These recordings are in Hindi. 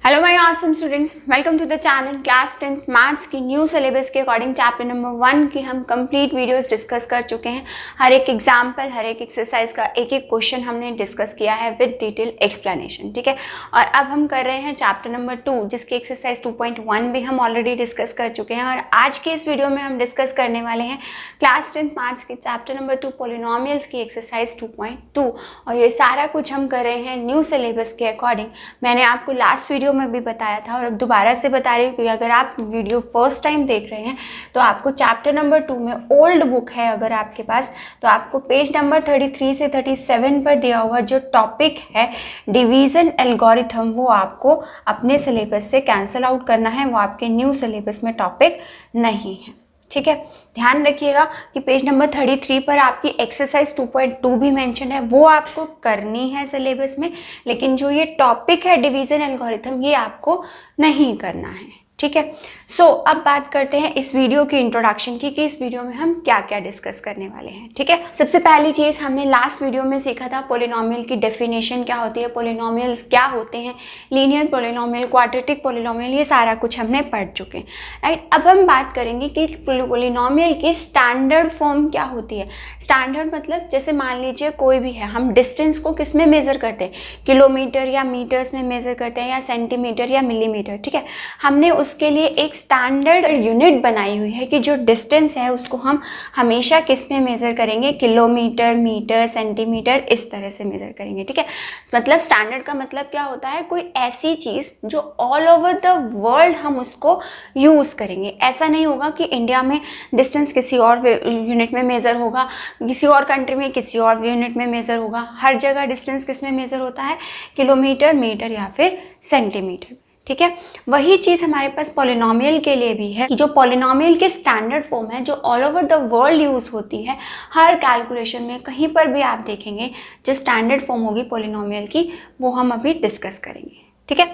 Hello my awesome students, welcome to the channel. Class 10th maths की न्यू सिलेबस के अकॉर्डिंग चैप्टर नंबर 1 की हम कंप्लीट वीडियोस डिस्कस कर चुके हैं। हर एक एग्जाम्पल, हर एक एक्सरसाइज का एक एक क्वेश्चन हमने डिस्कस किया है विद डिटेल एक्सप्लेनेशन, ठीक है। और अब हम कर रहे हैं चैप्टर नंबर 2, जिसकी एक्सरसाइज 2.1 भी हम ऑलरेडी डिस्कस कर चुके हैं। और आज के इस वीडियो में हम डिस्कस करने वाले हैं क्लास 10th मैथ्स के चैप्टर नंबर 2 पॉलिनोमियल्स की एक्सरसाइज 2.2। और ये सारा कुछ हम कर रहे हैं न्यू सिलेबस के अकॉर्डिंग। मैंने आपको लास्ट वीडियो में भी बताया था और अब दोबारा से बता रही हूँ कि अगर आप वीडियो फर्स्ट टाइम देख रहे हैं तो आपको चैप्टर नंबर 2 में ओल्ड बुक है अगर आपके पास, तो आपको पेज नंबर 33 से 37 पर दिया हुआ जो टॉपिक है डिवीजन एल्गोरिथम, वो आपको अपने सिलेबस से कैंसिल आउट करना है। वो आपके न्यू सिलेबस में टॉपिक नहीं है, ठीक है। ध्यान रखिएगा कि पेज नंबर 33 पर आपकी एक्सरसाइज 2.2 भी मेंशन है, वो आपको करनी है सिलेबस में, लेकिन जो ये टॉपिक है डिवीजन एल्गोरिथम ये आपको नहीं करना है, ठीक है। सो अब बात करते हैं इस वीडियो की इंट्रोडक्शन की कि इस वीडियो में हम क्या क्या डिस्कस करने वाले हैं, ठीक है। सबसे पहली चीज़ हमने लास्ट वीडियो में सीखा था पॉलिनोमियल की डेफिनेशन क्या होती है, पॉलिनोमियल्स क्या होते हैं, लीनियर पॉलिनोमियल, क्वाड्रेटिक पॉलिनोमियल, ये सारा कुछ हमने पढ़ चुके हैं, राइट। अब हम बात करेंगे कि पॉलिनोमियल की स्टैंडर्ड फॉर्म क्या होती है। स्टैंडर्ड मतलब जैसे मान लीजिए कोई भी है, हम डिस्टेंस को किस में मेज़र करते हैं, किलोमीटर या मीटर्स में मेज़र करते हैं या सेंटीमीटर या मिलीमीटर, ठीक है। हमने उसके लिए एक स्टैंडर्ड यूनिट बनाई हुई है कि जो डिस्टेंस है उसको हम हमेशा किस में मेज़र करेंगे, किलोमीटर, मीटर, सेंटीमीटर, इस तरह से मेज़र करेंगे, ठीक है। मतलब स्टैंडर्ड का मतलब क्या होता है, कोई ऐसी चीज़ जो ऑल ओवर द वर्ल्ड हम उसको यूज़ करेंगे। ऐसा नहीं होगा कि इंडिया में डिस्टेंस किसी और यूनिट में मेज़र होगा, किसी और कंट्री में किसी और यूनिट में मेज़र होगा। हर जगह डिस्टेंस किस में मेज़र होता है, किलोमीटर, मीटर या फिर सेंटीमीटर, ठीक है। वही चीज़ हमारे पास पॉलिनोमियल के लिए भी है कि जो पॉलिनोमियल की स्टैंडर्ड फॉर्म है जो all over the world use होती है, हर कैलकुलेशन में कहीं पर भी आप देखेंगे जो स्टैंडर्ड फॉर्म होगी पॉलिनोमियल की, वो हम अभी डिस्कस करेंगे, ठीक है।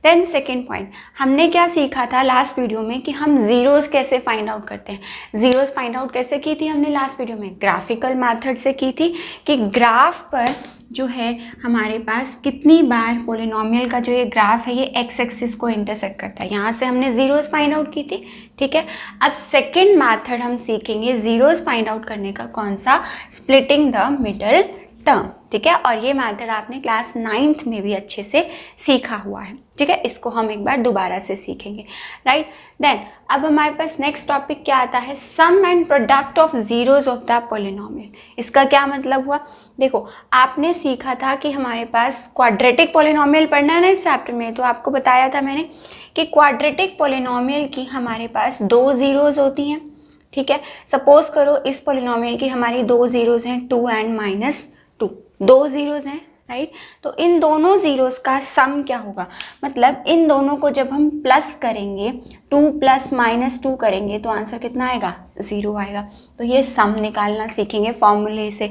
देन सेकेंड पॉइंट, हमने क्या सीखा था लास्ट वीडियो में कि हम जीरोस कैसे फाइंड आउट करते हैं। जीरोस फाइंड आउट कैसे की थी हमने लास्ट वीडियो में, ग्राफिकल मेथड से की थी कि ग्राफ पर जो है हमारे पास कितनी बार पॉलिनोमियल का जो ये ग्राफ है ये एक्स एक्सिस को इंटरसेक्ट करता है, यहाँ से हमने जीरोस फाइंड आउट की थी, ठीक है। अब सेकेंड मेथड हम सीखेंगे जीरोस फाइंड आउट करने का, कौन सा, स्प्लिटिंग द मिडल टर्म, ठीक है। और ये मेथड आपने क्लास 9th में भी अच्छे से सीखा हुआ है, ठीक है। इसको हम एक बार दोबारा से सीखेंगे, राइट। देन अब हमारे पास नेक्स्ट टॉपिक क्या आता है, sum and product of zeros of the polynomial. इसका क्या मतलब हुआ, देखो आपने सीखा था कि हमारे पास क्वाड्रेटिक पॉलिनोमियल पढ़ना है ना इस चैप्टर में, तो आपको बताया था मैंने कि क्वाड्रेटिक पॉलिनोमियल की हमारे पास 2 जीरोस होती हैं, ठीक है। सपोज करो इस पॉलिनोमियल की हमारी 2 जीरोस हैं, 2 एंड -2, 2 जीरोस हैं, राइट। तो इन दोनों जीरोस का सम क्या होगा, मतलब इन दोनों को जब हम प्लस करेंगे, 2 + -2 करेंगे तो आंसर कितना आएगा, 0 आएगा। तो ये सम निकालना सीखेंगे फॉर्मूले से।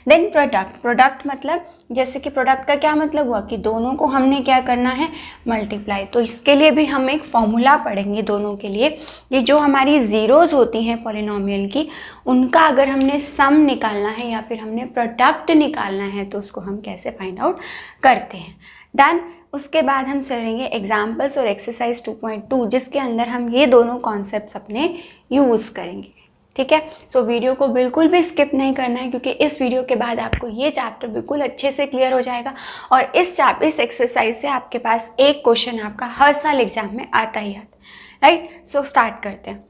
देन प्रोडक्ट, प्रोडक्ट मतलब जैसे कि प्रोडक्ट का क्या मतलब हुआ कि दोनों को हमने क्या करना है, मल्टीप्लाई। तो इसके लिए भी हम एक फॉर्मूला पढ़ेंगे दोनों के लिए। ये जो हमारी जीरोस होती हैं पॉलिनोमियल की, उनका अगर हमने सम निकालना है या फिर हमने प्रोडक्ट निकालना है तो उसको हम कैसे फाइंड आउट करते हैं। डन। उसके बाद हम करेंगे एग्जाम्पल्स और एक्सरसाइज 2.2, जिसके अंदर हम ये दोनों कॉन्सेप्ट्स अपने यूज़ करेंगे, ठीक है। सो वीडियो को बिल्कुल भी स्किप नहीं करना है, क्योंकि इस वीडियो के बाद आपको ये चैप्टर बिल्कुल अच्छे से क्लियर हो जाएगा। और इस एक्सरसाइज से आपके पास एक क्वेश्चन आपका हर साल एग्जाम में आता ही आता है, राइट। सो स्टार्ट करते हैं।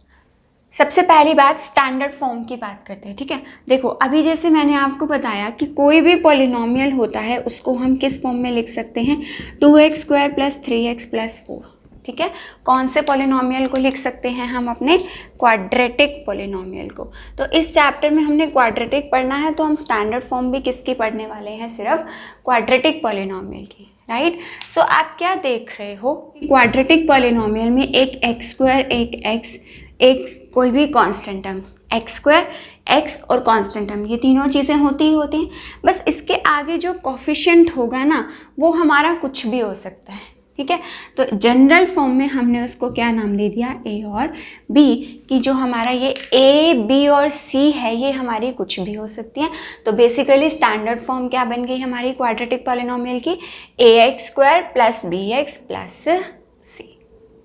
सबसे पहली बात स्टैंडर्ड फॉर्म की बात करते हैं, ठीक है। देखो अभी जैसे मैंने आपको बताया कि कोई भी पॉलिनोमियल होता है उसको हम किस फॉर्म में लिख सकते हैं, 2x² + 3x + 4, ठीक है। कौन से पॉलिनोमियल को लिख सकते हैं हम, अपने क्वाड्रेटिक पॉलिनोमियल को। तो इस चैप्टर में हमने क्वाड्रेटिक पढ़ना है, तो हम स्टैंडर्ड फॉर्म भी किसकी पढ़ने वाले हैं, सिर्फ क्वाड्रेटिक पॉलिनोमियल की, राइट। सो आप क्या देख रहे हो, क्वाड्रेटिक पॉलिनोमियल में एक x², एक x, एक कोई भी कांस्टेंट टर्म, x², x और कांस्टेंट टर्म, ये तीनों चीज़ें होती ही होती हैं। बस इसके आगे जो कोफिशिएंट होगा ना वो हमारा कुछ भी हो सकता है, ठीक है। तो जनरल फॉर्म में हमने उसको क्या नाम दे दिया, a और b, कि जो हमारा ये a, b और c है ये हमारी कुछ भी हो सकती हैं। तो बेसिकली स्टैंडर्ड फॉर्म क्या बन गई हमारी क्वाड्रेटिक पॉलिनोमियल की, ax² + bx + सी।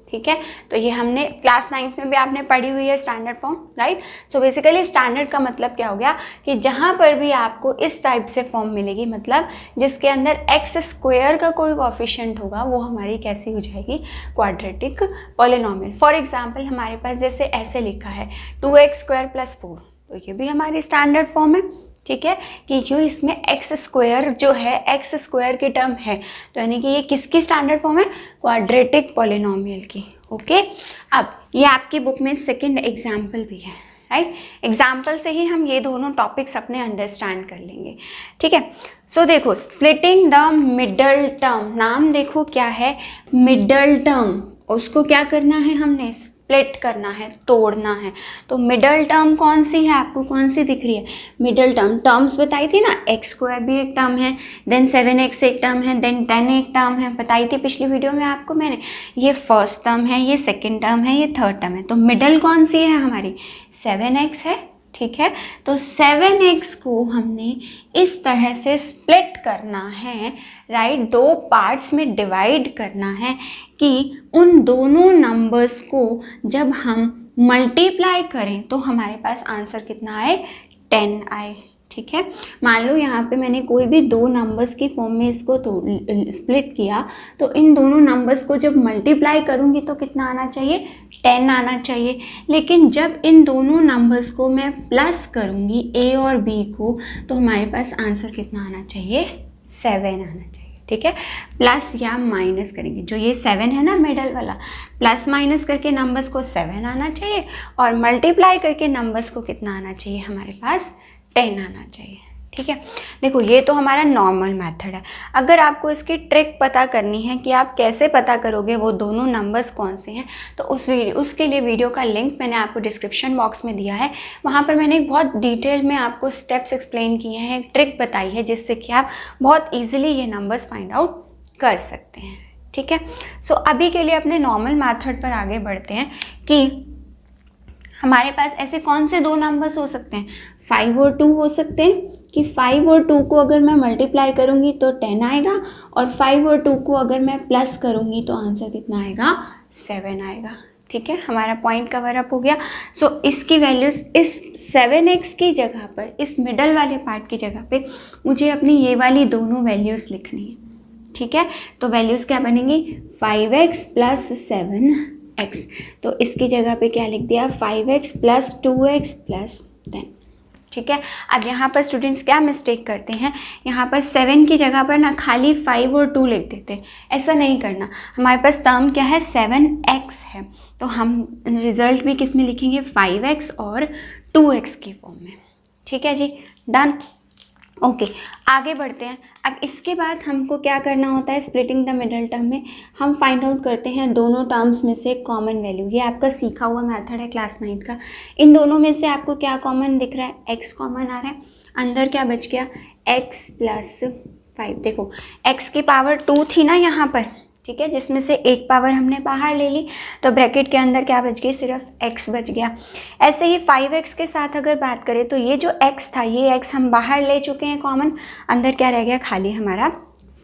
ठीक है, तो ये हमने क्लास 9th में भी आपने पढ़ी हुई है standard form, right. So basically standard का मतलब क्या हो गया कि जहाँ पर भी आपको इस टाइप से फॉर्म मिलेगी, मतलब जिसके अंदर एक्स स्क्वायर का कोई कोएफिशिएंट होगा, वो हमारी कैसी हो जाएगी, क्वाड्रेटिक पॉलिनोमियल। फॉर एग्जाम्पल हमारे पास जैसे ऐसे लिखा है 2x² + 4, तो ये भी हमारी स्टैंडर्ड फॉर्म है। ठीक है, कि जो इसमें एक्स स्क्वायर जो है एक्स स्क्वायर की टर्म है, तो यानी कि ये किसकी स्टैंडर्ड फॉर्म है, क्वाड्रेटिक पॉलिनोमियल की। ओके, अब ये आपकी बुक में सेकंड एग्जाम्पल भी है, राइट। एग्जाम्पल से ही हम ये दोनों टॉपिक्स अपने अंडरस्टैंड कर लेंगे। ठीक है, सो देखो स्प्लिटिंग द मिडल टर्म, नाम देखो क्या है, मिडल टर्म, उसको क्या करना है, हमने स्प्लिट करना है, तोड़ना है। तो मिडल टर्म कौन सी है, आपको कौन सी दिख रही है, मिडल टर्म। टर्म्स बताई थी ना, x² भी एक टर्म है, देन 7x एक टर्म है, देन 10 एक टर्म है, बताई थी पिछली वीडियो में आपको मैंने। ये फर्स्ट टर्म है, ये सेकेंड टर्म है, ये थर्ड टर्म है। तो मिडल कौन सी है हमारी, 7x है। ठीक है, तो 7x को हमने इस तरह से स्प्लिट करना है, राइट, दो पार्ट्स में डिवाइड करना है कि उन दोनों नंबर्स को जब हम मल्टीप्लाई करें तो हमारे पास आंसर कितना आए, 10 आए। ठीक है, मान लो यहाँ पे मैंने कोई भी दो नंबर्स की फॉर्म में इसको स्प्लिट किया, तो इन दोनों नंबर्स को जब मल्टीप्लाई करूँगी तो कितना आना चाहिए, 10 आना चाहिए। लेकिन जब इन दोनों नंबर्स को मैं प्लस करूँगी a और b को, तो हमारे पास आंसर कितना आना चाहिए, 7 आना चाहिए। ठीक है, प्लस या माइनस करेंगे, जो ये 7 है ना मिडल वाला, प्लस माइनस करके नंबर्स को 7 आना चाहिए और मल्टीप्लाई करके नंबर्स को कितना आना चाहिए, हमारे पास 10 आना चाहिए। ठीक है, देखो ये तो हमारा नॉर्मल मेथड है। अगर आपको इसकी ट्रिक पता करनी है कि आप कैसे पता करोगे वो दोनों नंबर्स कौन से हैं, तो उसके लिए वीडियो का लिंक मैंने आपको डिस्क्रिप्शन बॉक्स में दिया है। वहाँ पर मैंने बहुत डिटेल में आपको स्टेप्स एक्सप्लेन किए हैं, एक ट्रिक बताई है जिससे कि आप बहुत ईजिली ये नंबर्स फाइंड आउट कर सकते हैं। ठीक है, सो अभी के लिए अपने नॉर्मल मैथड पर आगे बढ़ते हैं कि हमारे पास ऐसे कौन से दो नंबर्स हो सकते हैं, 5 और 2 हो सकते हैं कि 5 और 2 को अगर मैं मल्टीप्लाई करूँगी तो 10 आएगा, और 5 और 2 को अगर मैं प्लस करूँगी तो आंसर कितना आएगा, 7 आएगा। ठीक है, हमारा पॉइंट कवर अप हो गया। सो इसकी वैल्यूज़ इस 7x की जगह पर, इस मिडल वाले पार्ट की जगह पे मुझे अपनी ये वाली दोनों वैल्यूज़ लिखनी है। ठीक है, तो वैल्यूज़ क्या बनेंगी, 5x + 7x, तो इसकी जगह पे क्या लिख दिया, 5x + 2x + 10। ठीक है, अब यहाँ पर स्टूडेंट्स क्या मिस्टेक करते हैं, यहाँ पर 7 की जगह पर ना खाली 5 और 2 लिख देते हैं। ऐसा नहीं करना, हमारे पास टर्म क्या है, 7x है, तो हम रिजल्ट भी किस में लिखेंगे, 5x और 2x की फॉर्म में। ठीक है जी, डन। ओके, आगे बढ़ते हैं। अब इसके बाद हमको क्या करना होता है, स्प्लिटिंग द मिडल टर्म में हम फाइंड आउट करते हैं दोनों टर्म्स में से कॉमन वैल्यू। ये आपका सीखा हुआ मेथड है क्लास 9 का। इन दोनों में से आपको क्या कॉमन दिख रहा है, x कॉमन आ रहा है, अंदर क्या बच गया, x + 5। देखो x की पावर 2 थी ना यहाँ पर, ठीक है, जिसमें से एक पावर हमने बाहर ले ली, तो ब्रैकेट के अंदर क्या बच गई, सिर्फ x बच गया। ऐसे ही 5x के साथ अगर बात करें तो ये जो x था, ये x हम बाहर ले चुके हैं कॉमन, अंदर क्या रह गया, खाली हमारा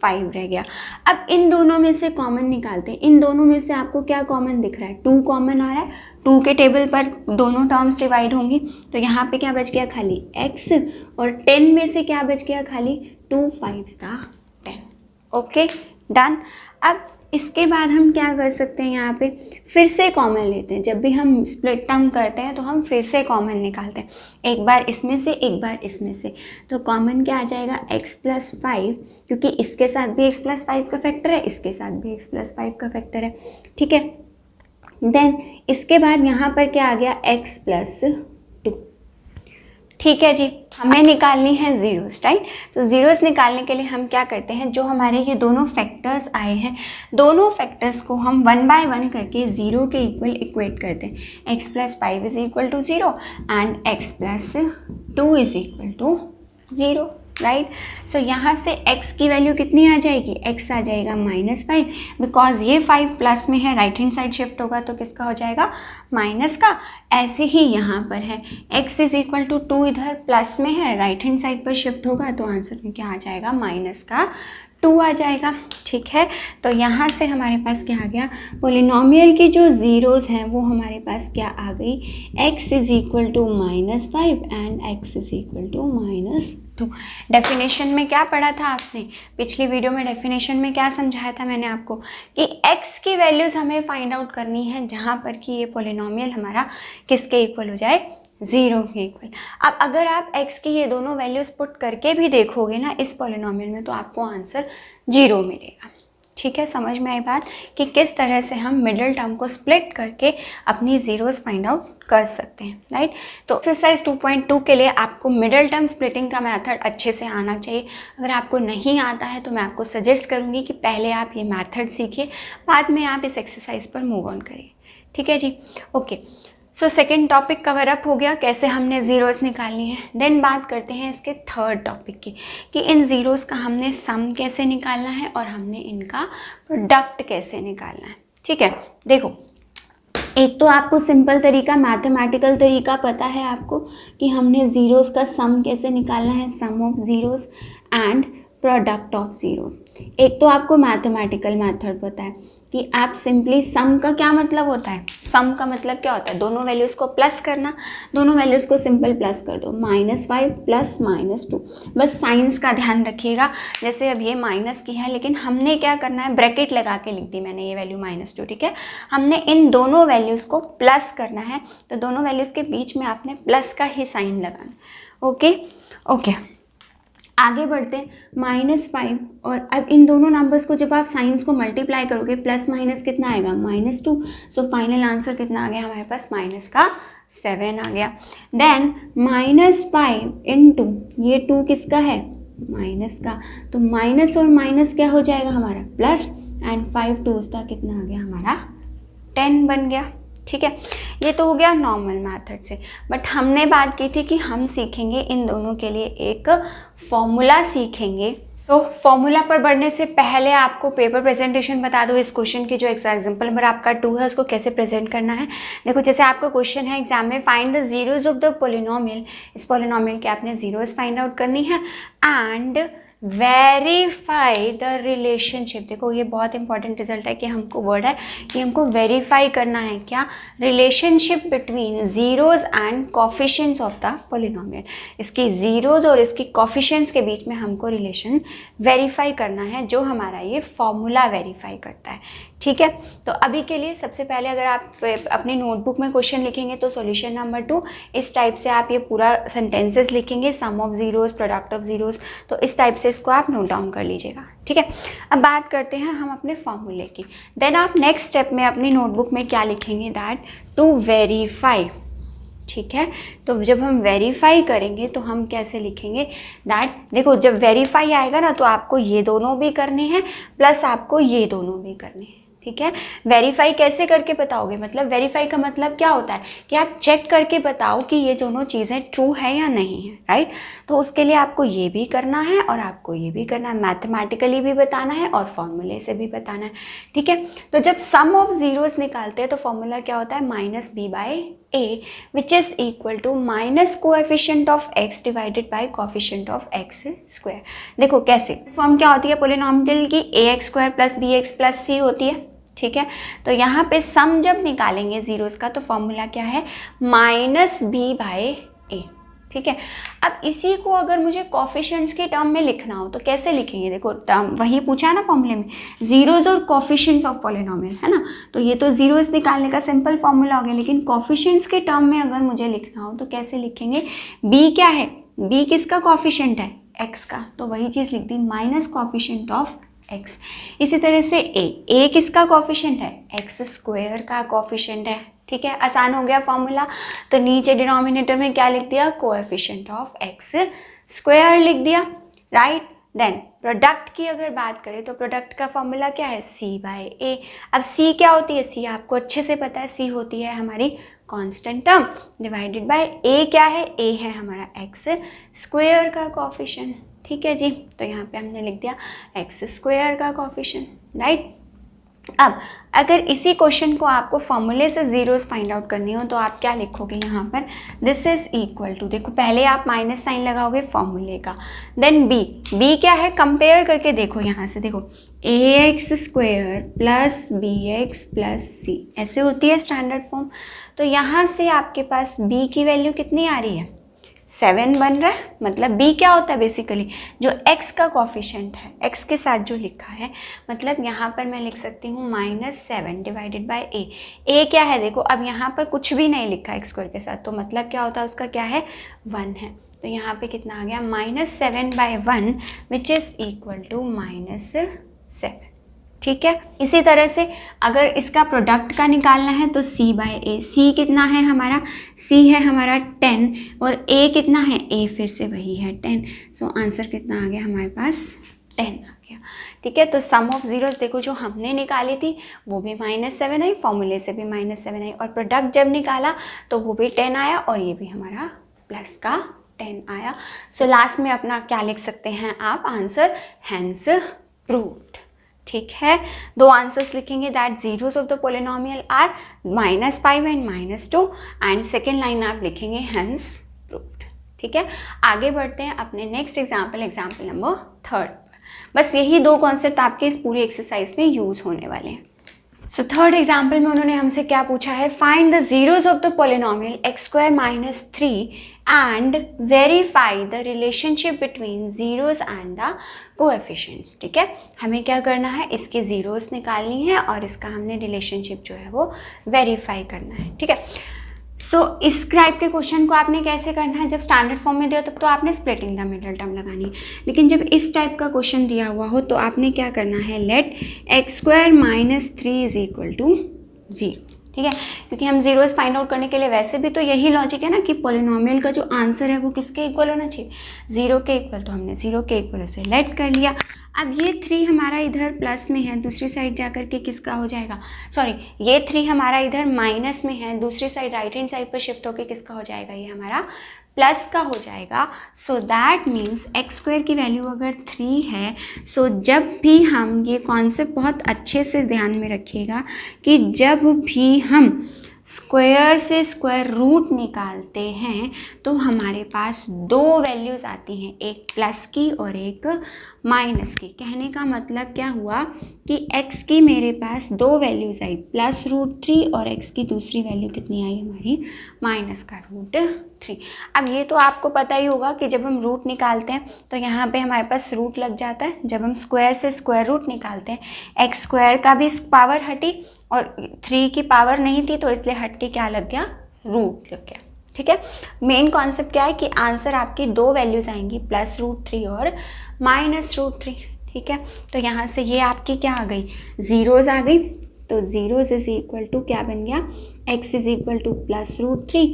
5 रह गया। अब इन दोनों में से कॉमन निकालते हैं। इन दोनों में से आपको क्या कॉमन दिख रहा है, 2 कॉमन आ रहा है। 2 के टेबल पर दोनों टर्म्स डिवाइड होंगी, तो यहाँ पे क्या बच गया, खाली x, और 10 में से क्या बच गया, खाली 2 5 10। Okay, done. अब इसके बाद हम क्या कर सकते हैं, यहाँ पे फिर से कॉमन लेते हैं। जब भी हम स्प्लिट टर्म करते हैं तो हम फिर से कॉमन निकालते हैं, एक बार इसमें से एक बार इसमें से। तो कॉमन क्या आ जाएगा, x + 5, क्योंकि इसके साथ भी x + 5 का फैक्टर है, इसके साथ भी x + 5 का फैक्टर है। ठीक है, देन इसके बाद यहाँ पर क्या आ गया, x + 2। ठीक है जी, हमें निकालनी है जीरोस, राइट। तो जीरोस निकालने के लिए हम क्या करते हैं, जो हमारे ये दोनों फैक्टर्स आए हैं, दोनों फैक्टर्स को हम 1 बाय 1 करके 0 के इक्वल इक्वेट करते हैं। x + 5 = 0 and x + 2 = 0, right. सो यहाँ से x की वैल्यू कितनी आ जाएगी, x आ जाएगा -5, बिकॉज ये 5 प्लस में है, राइट हैंड साइड शिफ्ट होगा तो किसका हो जाएगा, माइनस का। ऐसे ही यहाँ पर है x = 2, इधर प्लस में है, राइट हैंड साइड पर शिफ्ट होगा तो आंसर में क्या आ जाएगा, -2 2 आ जाएगा। ठीक है, तो यहाँ से हमारे पास क्या आ गया, पोलिनोमियल की जो ज़ीरोज़ हैं वो हमारे पास क्या आ गई, x is equal to -5 and x is equal to -2। Definition में क्या पढ़ा था आपने, पिछली वीडियो में डेफिनेशन में क्या समझाया था मैंने आपको कि x की वैल्यूज़ हमें फाइंड आउट करनी है जहाँ पर कि ये पोलिनोमियल हमारा किसके इक्वल हो जाए, 0 के इक्वल। अब अगर आप x की ये दोनों वैल्यूज़ पुट करके भी देखोगे ना इस पोलिनोमियल में, तो आपको आंसर 0 मिलेगा। ठीक है, समझ में आई बात कि किस तरह से हम मिडिल टर्म को स्प्लिट करके अपनी ज़ीरोज़ फाइंड आउट कर सकते हैं, राइट। तो एक्सरसाइज 2.2 के लिए आपको मिडिल टर्म स्प्लिटिंग का मेथड अच्छे से आना चाहिए। अगर आपको नहीं आता है तो मैं आपको सजेस्ट करूँगी कि पहले आप ये मेथड सीखिए, बाद में आप इस एक्सरसाइज पर मूव ऑन करिए। ठीक है जी, okay. So second topic cover up हो गया, कैसे हमने ज़ीरोज़ निकालनी है। देन बात करते हैं इसके थर्ड टॉपिक की कि इन ज़ीरोज़ का हमने सम कैसे निकालना है और हमने इनका प्रोडक्ट कैसे निकालना है। ठीक है, देखो एक तो आपको सिंपल तरीका, मैथमेटिकल तरीका पता है आपको कि हमने ज़ीरोज़ का सम कैसे निकालना है, sum of zeroes and product of zero. एक तो आपको मैथमेटिकल मेथड पता है कि आप सिंपली सम का क्या मतलब होता है, सम का मतलब क्या होता है, दोनों वैल्यूज़ को प्लस करना, दोनों वैल्यूज़ को सिंपल प्लस कर दो, -5 प्लस -2। बस साइंस का ध्यान रखिएगा, जैसे अब ये माइनस की है लेकिन हमने क्या करना है, ब्रैकेट लगा के लिख दी मैंने ये वैल्यू -2। ठीक है, हमने इन दोनों वैल्यूज़ को प्लस करना है, तो दोनों वैल्यूज़ के बीच में आपने प्लस का ही साइन लगाना। ओके ओके, आगे बढ़ते हैं, -5 और अब इन दोनों नंबर्स को जब आप साइंस को मल्टीप्लाई करोगे, प्लस माइनस कितना आएगा, -2। सो फाइनल आंसर कितना आ गया हमारे पास, -7 आ गया। देन -5 इंटू ये 2 किसका है, माइनस का, तो माइनस और माइनस क्या हो जाएगा हमारा, प्लस, एंड 5 2 का कितना आ गया हमारा, 10 बन गया। ठीक है, ये तो हो गया नॉर्मल मेथड से, बट हमने बात की थी कि हम सीखेंगे इन दोनों के लिए एक फॉर्मूला सीखेंगे। तो फॉर्मूला पर बढ़ने से पहले आपको पेपर प्रेजेंटेशन बता दो इस क्वेश्चन की, जो एग्जाम्पल नंबर आपका 2 है उसको कैसे प्रेजेंट करना है। देखो जैसे आपका क्वेश्चन है एग्जाम में, find the zeros of the polynomial, इस पोलिनोमियल के आपने जीरोज फाइंड आउट करनी है एंड वेरीफाई द रिलेशनशिप। देखो ये बहुत इंपॉर्टेंट रिजल्ट है कि हमको वर्ड है कि हमको वेरीफाई करना है क्या, relationship between zeros and coefficients of the polynomial. इसकी जीरोज और इसकी कोफिशिएंट्स के बीच में हमको रिलेशन वेरीफाई करना है, जो हमारा ये फॉर्मूला वेरीफाई करता है। ठीक है, तो अभी के लिए सबसे पहले अगर आप अपनी नोटबुक में क्वेश्चन लिखेंगे तो सॉल्यूशन नंबर 2 इस टाइप से आप ये पूरा सेंटेंसेस लिखेंगे, sum of zeros, product of zeros, तो इस टाइप से इसको आप नोट डाउन कर लीजिएगा। ठीक है, अब बात करते हैं हम अपने फॉर्मूले की। देन आप नेक्स्ट स्टेप में अपनी नोटबुक में क्या लिखेंगे, दैट टू वेरीफाई। ठीक है, तो जब हम वेरीफाई करेंगे तो हम कैसे लिखेंगे, दैट देखो जब वेरीफाई आएगा ना तो आपको ये दोनों भी करने हैं प्लस आपको ये दोनों भी करने हैं। ठीक है, वेरीफाई कैसे करके बताओगे, मतलब वेरीफाई का मतलब क्या होता है कि आप चेक करके बताओ कि ये दोनों चीज़ें ट्रू है या नहीं है, राइट। तो उसके लिए आपको ये भी करना है और आपको ये भी करना है, मैथमेटिकली भी बताना है और फॉर्मूले से भी बताना है। ठीक है, तो जब सम ऑफ जीरोस निकालते हैं तो फॉर्मूला क्या होता है, -b/a which is equal to minus coefficient of x divided by coefficient of x square. देखो कैसे फॉर्म क्या होती है पोलिनोमियल की, ax² + bx + c होती है। ठीक है, तो यहाँ पे सम जब निकालेंगे जीरोस का तो फॉर्मूला क्या है, -b/a। ठीक है, अब इसी को अगर मुझे कोफिशिएंट्स के टर्म में लिखना हो तो कैसे लिखेंगे, देखो टर्म वही पूछा है ना फॉर्मूले में, जीरोज और कोफिशिएंट्स ऑफ पॉलिनोमियल, है ना। तो ये तो जीरोज निकालने का सिंपल फॉर्मूला हो गया, लेकिन कोफिशिएंट्स के टर्म में अगर मुझे लिखना हो तो कैसे लिखेंगे, b क्या है, b किसका कोफिशिएंट है, x का, तो वही चीज़ लिख दी माइनस कोफिशिएंट ऑफ x। इसी तरह से a किसका कोफिशिएंट है, x² का कोफिशिएंट है। ठीक है, आसान हो गया फॉर्मूला, तो नीचे डिनोमिनेटर में क्या लिख दिया, कोएफिशिएंट ऑफ x² लिख दिया, राइट। देन प्रोडक्ट की अगर बात करें तो प्रोडक्ट का फॉर्मूला क्या है, c/a। अब c क्या होती है, c आपको अच्छे से पता है, c होती है हमारी constant term divided by a क्या है, a है हमारा x² का कोफिशिएंट। ठीक है जी, तो यहाँ पे हमने लिख दिया x² का कोफिशिएंट, राइट। अब अगर इसी क्वेश्चन को आपको फॉर्मूले से जीरोस फाइंड आउट करनी हो तो आप क्या लिखोगे यहाँ पर, दिस इज इक्वल टू, देखो पहले आप माइनस साइन लगाओगे फॉर्मूले का, देन बी क्या है, कंपेयर करके देखो यहाँ से, देखो ax square plus bx plus c, ऐसे होती है स्टैंडर्ड फॉर्म। तो यहाँ से आपके पास b की वैल्यू कितनी आ रही है, 7 बन रहा है। मतलब b क्या होता है, बेसिकली जो x का कॉफिशेंट है, x के साथ जो लिखा है, मतलब यहाँ पर मैं लिख सकती हूँ -7 डिवाइडेड बाय a क्या है, देखो अब यहाँ पर कुछ भी नहीं लिखा x स्क्वायर के साथ, तो मतलब क्या होता है उसका, क्या है 1 है। तो यहाँ पे कितना आ गया, -7/1 विच इज़ इक्वल टू -7। ठीक है, इसी तरह से अगर इसका प्रोडक्ट का निकालना है तो c/a, c कितना है हमारा, c है हमारा 10 और a कितना है, a फिर से वही है 10। सो आंसर कितना आ गया हमारे पास, 10 आ गया। ठीक है, तो सम ऑफ जीरोस देखो जो हमने निकाली थी वो भी -7 आई, फॉर्मूले से भी -7 आई, और प्रोडक्ट जब निकाला तो वो भी 10 आया और ये भी हमारा प्लस का 10 आया। सो लास्ट में अपना क्या लिख सकते हैं आप, आंसर हेंस प्रूव्ड। ठीक है, दो आंसर्स लिखेंगे, that zeros of the polynomial are -5 and -2, and second line आप लिखेंगे हेंस प्रूव्ड। ठीक है, आगे बढ़ते हैं अपने नेक्स्ट एग्जाम्पल नंबर 3 पर। बस यही दो कॉन्सेप्ट आपके इस पूरी एक्सरसाइज में यूज होने वाले हैं। सो थर्ड एग्जाम्पल में उन्होंने हमसे क्या पूछा है, find the zeros of the polynomial x² - 3 and verify the relationship between zeros and the coefficients. ठीक है, हमें क्या करना है, इसके जीरोस निकालनी है और इसका हमने रिलेशनशिप जो है वो वेरीफाई करना है। ठीक है, सो इस टाइप के क्वेश्चन को आपने कैसे करना है, जब स्टैंडर्ड फॉर्म में दिया तब तो आपने स्प्लिटिंग द मिडल टर्म लगानी है, लेकिन जब इस टाइप का क्वेश्चन दिया हुआ हो तो आपने क्या करना है, लेट x² - 3 = 0। ठीक है, क्योंकि हम जीरोस फाइंड आउट करने के लिए वैसे भी तो यही लॉजिक है ना कि पोलिनोमियल का जो आंसर है वो किसके इक्वल होना चाहिए, 0 के इक्वल। तो हमने 0 के इक्वल से लेट कर लिया। अब ये 3 हमारा इधर प्लस में है, दूसरी साइड जाकर के किसका हो जाएगा, सॉरी ये 3 हमारा इधर माइनस में है, दूसरी साइड राइट हैंड साइड पर शिफ्ट होकर किसका हो जाएगा, ये हमारा प्लस का हो जाएगा। सो दैट मीन्स x² की वैल्यू अगर 3 है, सो जब भी हम, ये कॉन्सेप्ट बहुत अच्छे से ध्यान में रखिएगा कि जब भी हम स्क्वायर से स्क्वायर रूट निकालते हैं तो हमारे पास दो वैल्यूज़ आती हैं, एक प्लस की और एक माइनस की। कहने का मतलब क्या हुआ कि x की मेरे पास दो वैल्यूज़ आई, +√3, और x की दूसरी वैल्यू कितनी आई हमारी, -√3। अब ये तो आपको पता ही होगा कि जब हम रूट निकालते हैं तो यहाँ पे हमारे पास रूट लग जाता है। जब हम स्क्वायर से स्क्वायर रूट निकालते हैं, x² का भी पावर हटी और 3 की पावर नहीं थी, तो इसलिए हट के क्या लग गया, रूट लग गया। ठीक है, मेन कॉन्सेप्ट क्या है कि आंसर आपकी दो वैल्यूज आएंगी, +√3 और -√3। ठीक है, तो यहाँ से ये आपकी क्या आ गई, जीरोज आ गई। तो जीरोज इज इक्वल टू क्या बन गया, x is equal to +√3,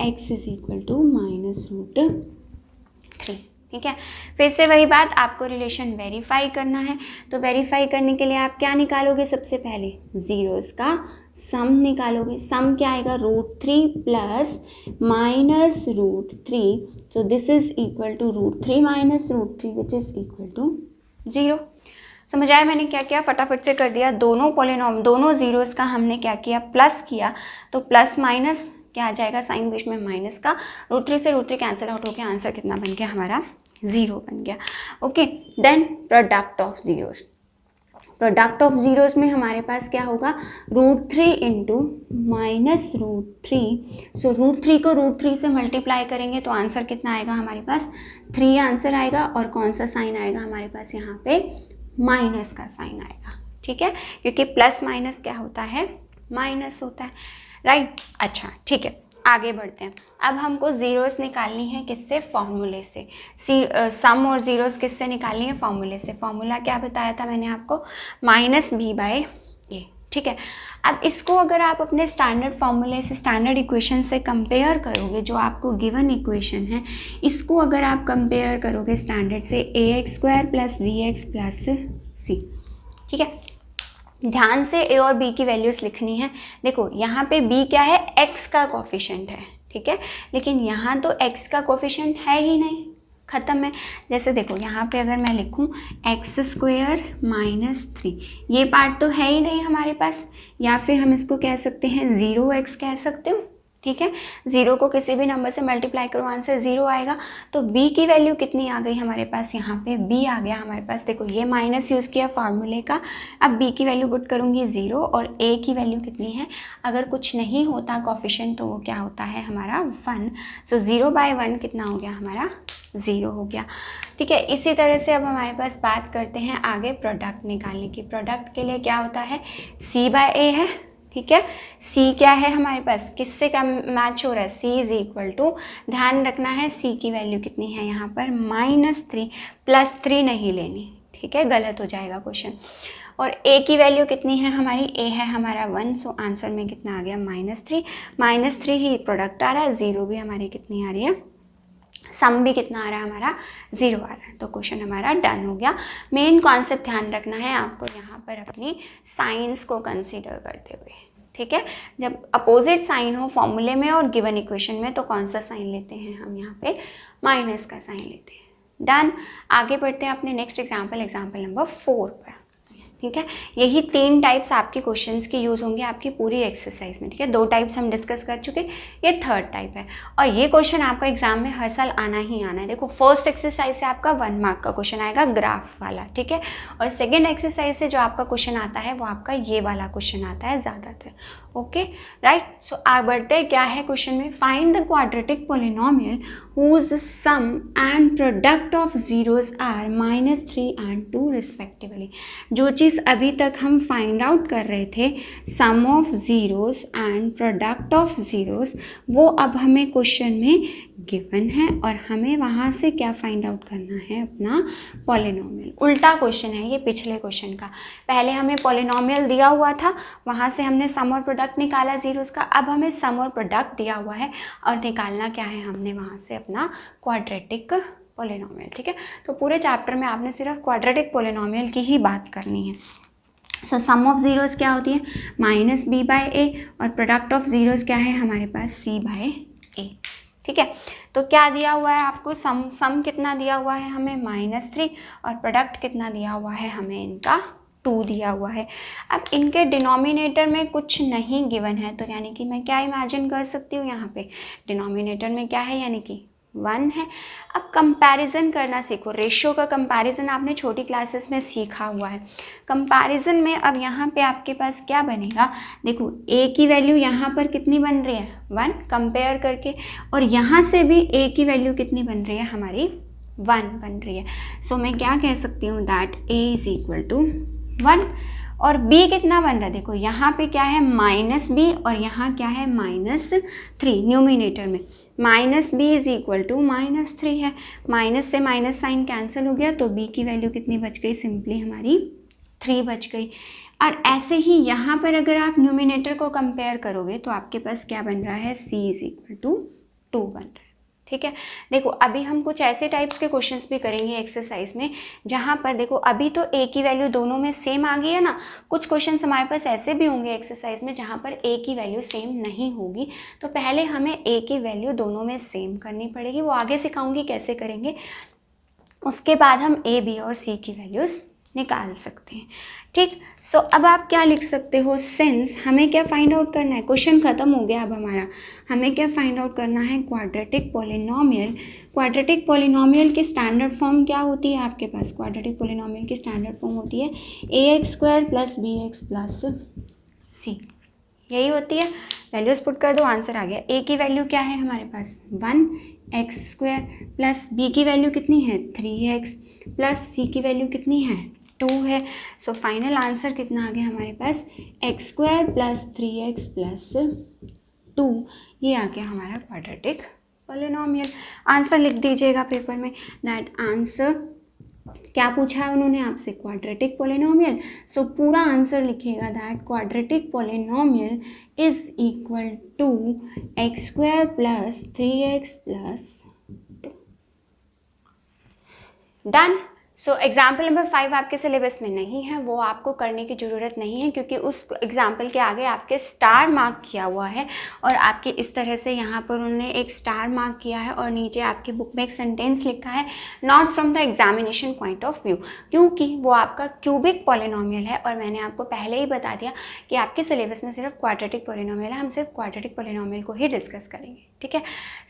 x is equal to -√3। ठीक है, फिर से वही बात, आपको रिलेशन वेरीफाई करना है। तो वेरीफाई करने के लिए आप क्या निकालोगे, सबसे पहले जीरोस का सम निकालोगे। सम क्या आएगा, √3 plus -√3, so this is equal to √3 - √3 which is equal to 0। समझ आया मैंने क्या किया, फटाफट से कर दिया। दोनों जीरोस का हमने क्या किया, प्लस किया, तो प्लस माइनस क्या आ जाएगा, साइन बीच में माइनस का, √3 से √3 कैंसिल आउट होकर आंसर कितना बन गया हमारा, 0 बन गया। Okay, then product of zeros. Product of zeros में हमारे पास क्या होगा, √3 इंटू -√3। सो √3 को √3 से मल्टीप्लाई करेंगे तो आंसर कितना आएगा हमारे पास, 3 आंसर आएगा। और कौन सा साइन आएगा हमारे पास, यहाँ पे माइनस का साइन आएगा। ठीक है, क्योंकि प्लस माइनस क्या होता है, माइनस होता है, राइट। अच्छा ठीक है, आगे बढ़ते हैं। अब हमको जीरोस निकालनी है किससे, फॉर्मूले से। सम और जीरोस किससे निकालनी है, फॉर्मूले से। फॉर्मूला क्या बताया था मैंने आपको, -b/a। ठीक है, अब इसको अगर आप अपने स्टैंडर्ड फॉर्मूले से, स्टैंडर्ड इक्वेशन से कंपेयर करोगे, जो आपको गिवन इक्वेशन है, इसको अगर आप कंपेयर करोगे स्टैंडर्ड से, ax² + bx + c। ठीक है, ध्यान से a और b की वैल्यूज़ लिखनी है। देखो यहाँ पे b क्या है, x का कोफिशिएंट है। ठीक है, लेकिन यहाँ तो x का कोफिशिएंट है ही नहीं, ख़त्म है। जैसे देखो यहाँ पे अगर मैं लिखूँ एक्स स्क्वायर माइनस 3, ये पार्ट तो है ही नहीं हमारे पास, या फिर हम इसको कह सकते हैं 0x कह सकते हो, ठीक है। 0 को किसी भी नंबर से मल्टीप्लाई करो, आंसर 0 आएगा। तो b की वैल्यू कितनी आ गई हमारे पास, यहाँ पे b आ गया हमारे पास। देखो ये माइनस यूज़ किया फार्मूले का, अब b की वैल्यू पुट करूँगी 0 और a की वैल्यू कितनी है, अगर कुछ नहीं होता कोफिशिएंट तो वो क्या होता है हमारा 1। सो 0/1 कितना हो गया हमारा 0 हो गया, ठीक है। इसी तरह से अब हमारे पास बात करते हैं आगे प्रोडक्ट निकालने की। प्रोडक्ट के लिए क्या होता है, c/a है, ठीक है। c क्या है हमारे पास, किससे का मैच हो रहा है, c इज इक्वल टू, ध्यान रखना है c की वैल्यू कितनी है यहाँ पर -3, +3 नहीं लेनी, ठीक है, गलत हो जाएगा क्वेश्चन। और a की वैल्यू कितनी है हमारी, a है हमारा 1, सो आंसर में कितना आ गया -3 ही प्रोडक्ट आ रहा है, 0 भी हमारी कितनी आ रही है, सम भी कितना आ रहा है हमारा 0 आ रहा है। तो क्वेश्चन हमारा डन हो गया। मेन कॉन्सेप्ट ध्यान रखना है आपको यहाँ पर अपनी साइंस को कंसीडर करते हुए, ठीक है। जब अपोजिट साइन हो फॉर्मूले में और गिवन इक्वेशन में तो कौन सा साइन लेते हैं हम, यहाँ पे माइनस का साइन लेते हैं। डन, आगे बढ़ते हैं अपने नेक्स्ट एग्जाम्पल नंबर 4 पर, ठीक है। यही 3 टाइप्स आपके क्वेश्चंस की यूज़ होंगे आपकी पूरी एक्सरसाइज में, ठीक है। 2 टाइप्स हम डिस्कस कर चुके, ये 3rd टाइप है और ये क्वेश्चन आपका एग्जाम में हर साल आना ही आना है। देखो फर्स्ट एक्सरसाइज से आपका 1 मार्क का क्वेश्चन आएगा ग्राफ वाला, ठीक है, और सेकेंड एक्सरसाइज से जो आपका क्वेश्चन आता है वो आपका ये वाला क्वेश्चन आता है ज़्यादातर, ओके राइट। सो आगे बढ़ते हैं, क्या है क्वेश्चन में, find the quadratic polynomial whose sum and product of zeros are -3 and 2 respectively। जो चीज़ अभी तक हम फाइंड आउट कर रहे थे sum of zeros and product of zeros, वो अब हमें क्वेश्चन में गिवन है और हमें वहाँ से क्या फाइंड आउट करना है, अपना पॉलिनोमियल। उल्टा क्वेश्चन है ये पिछले क्वेश्चन का, पहले हमें पॉलिनोमियल दिया हुआ था, वहाँ से हमने सम और प्रोडक्ट निकाला ज़ीरोस का, अब हमें सम और प्रोडक्ट दिया हुआ है और निकालना क्या है हमने वहाँ से अपना क्वाड्रेटिक पॉलिनोमियल, ठीक है। तो पूरे चैप्टर में आपने सिर्फ क्वाड्रेटिक पॉलिनोमियल की ही बात करनी है। सो सम ऑफ ज़ीरोस क्या होती है -b/a और प्रोडक्ट ऑफ ज़ीरोस क्या है हमारे पास c/a, ठीक है। तो क्या दिया हुआ है आपको, सम कितना दिया हुआ है हमें -3 और प्रोडक्ट कितना दिया हुआ है हमें इनका 2 दिया हुआ है। अब इनके डिनोमिनेटर में कुछ नहीं गिवन है, तो यानी कि मैं क्या इमेजिन कर सकती हूँ, यहाँ पे डिनोमिनेटर में क्या है यानी कि 1 है। अब कंपैरिजन करना सीखो, रेशियो का कंपैरिजन आपने छोटी क्लासेस में सीखा हुआ है। कंपैरिजन में अब यहाँ पे आपके पास क्या बनेगा, देखो a की वैल्यू यहाँ पर कितनी बन रही है 1 कंपेयर करके, और यहाँ से भी a की वैल्यू कितनी बन रही है हमारी 1 बन रही है। सो मैं क्या कह सकती हूँ that a is equal to 1 और b कितना बन रहा है, देखो यहाँ पे क्या है -b और यहाँ क्या है -3 न्यूमिनेटर में, -b इज इक्वल टू -3 है, माइनस से माइनस साइन कैंसिल हो गया, तो b की वैल्यू कितनी बच गई, सिंपली हमारी 3 बच गई। और ऐसे ही यहाँ पर अगर आप न्यूमिनेटर को कंपेयर करोगे तो आपके पास क्या बन रहा है, c इज इक्वल टू 2 बन रहा है, ठीक है। देखो अभी हम कुछ ऐसे टाइप्स के क्वेश्चंस भी करेंगे एक्सरसाइज में जहाँ पर देखो अभी तो a की वैल्यू दोनों में सेम आ गई है ना, कुछ क्वेश्चंस हमारे पास ऐसे भी होंगे एक्सरसाइज में जहाँ पर a की वैल्यू सेम नहीं होगी, तो पहले हमें a की वैल्यू दोनों में सेम करनी पड़ेगी, वो आगे सिखाऊंगी कैसे करेंगे। उसके बाद हम a, b और c की वैल्यूज़ निकाल सकते हैं, ठीक। सो अब आप क्या लिख सकते हो, सिंस हमें क्या फाइंड आउट करना है, क्वेश्चन खत्म हो गया अब हमारा, हमें क्या फाइंड आउट करना है, क्वाड्रेटिक पॉलिनोमियल। क्वाड्रेटिक पॉलिनोमियल की स्टैंडर्ड फॉर्म क्या होती है आपके पास, क्वाड्रेटिक पॉलिनोमियल की स्टैंडर्ड फॉर्म होती है ax² + bx + c, यही होती है। वैल्यूज पुट कर दो, आंसर आ गया। a की वैल्यू क्या है हमारे पास 1, x² + b की वैल्यू कितनी है 3x + c की वैल्यू कितनी है 2 है। सो फाइनल आंसर कितना आ गया हमारे पास, x² + 3x + 2, ये आ गया हमारा क्वाड्रेटिक पॉलिनोमियल। आंसर लिख दीजिएगा पेपर में, दैट आंसर क्या पूछा है उन्होंने आपसे, क्वाड्रेटिक पॉलिनोमियल। सो पूरा आंसर लिखिएगा that quadratic polynomial is equal to x² + 3x + 2। Done. So example number 5 आपके सिलेबस में नहीं है, वो आपको करने की ज़रूरत नहीं है क्योंकि उस एग्जाम्पल के आगे आपके स्टार मार्क किया हुआ है और आपके इस तरह से यहाँ पर उन्होंने एक स्टार मार्क किया है और नीचे आपकी बुक में एक सेंटेंस लिखा है not from the examination point of view, क्योंकि वो आपका क्यूबिक पॉलिनोमियल है और मैंने आपको पहले ही बता दिया कि आपके सिलेबस में सिर्फ क्वाड्रेटिक पॉलिनोमियल है, हम सिर्फ क्वाड्रेटिक पॉलिनोमियल को ही डिस्कस करेंगे, ठीक है।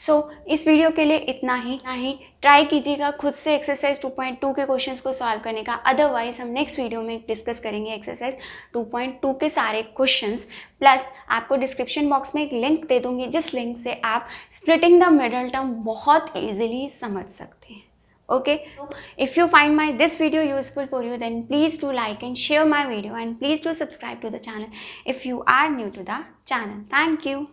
सो इस वीडियो के लिए इतना ही ट्राई कीजिएगा खुद से एक्सरसाइज 2.2 के क्वेश्चंस को सॉल्व करने का। अदरवाइज हम नेक्स्ट वीडियो में डिस्कस करेंगे एक्सरसाइज 2.2 के सारे क्वेश्चंस, प्लस आपको डिस्क्रिप्शन बॉक्स में एक लिंक दे दूंगी जिस लिंक से आप स्प्लिटिंग द मिडल टर्म बहुत ईजिली समझ सकते हैं। Okay, if you find this video useful for you, then please do like and share my video and please do subscribe to the channel if you are new to the channel. Thank you.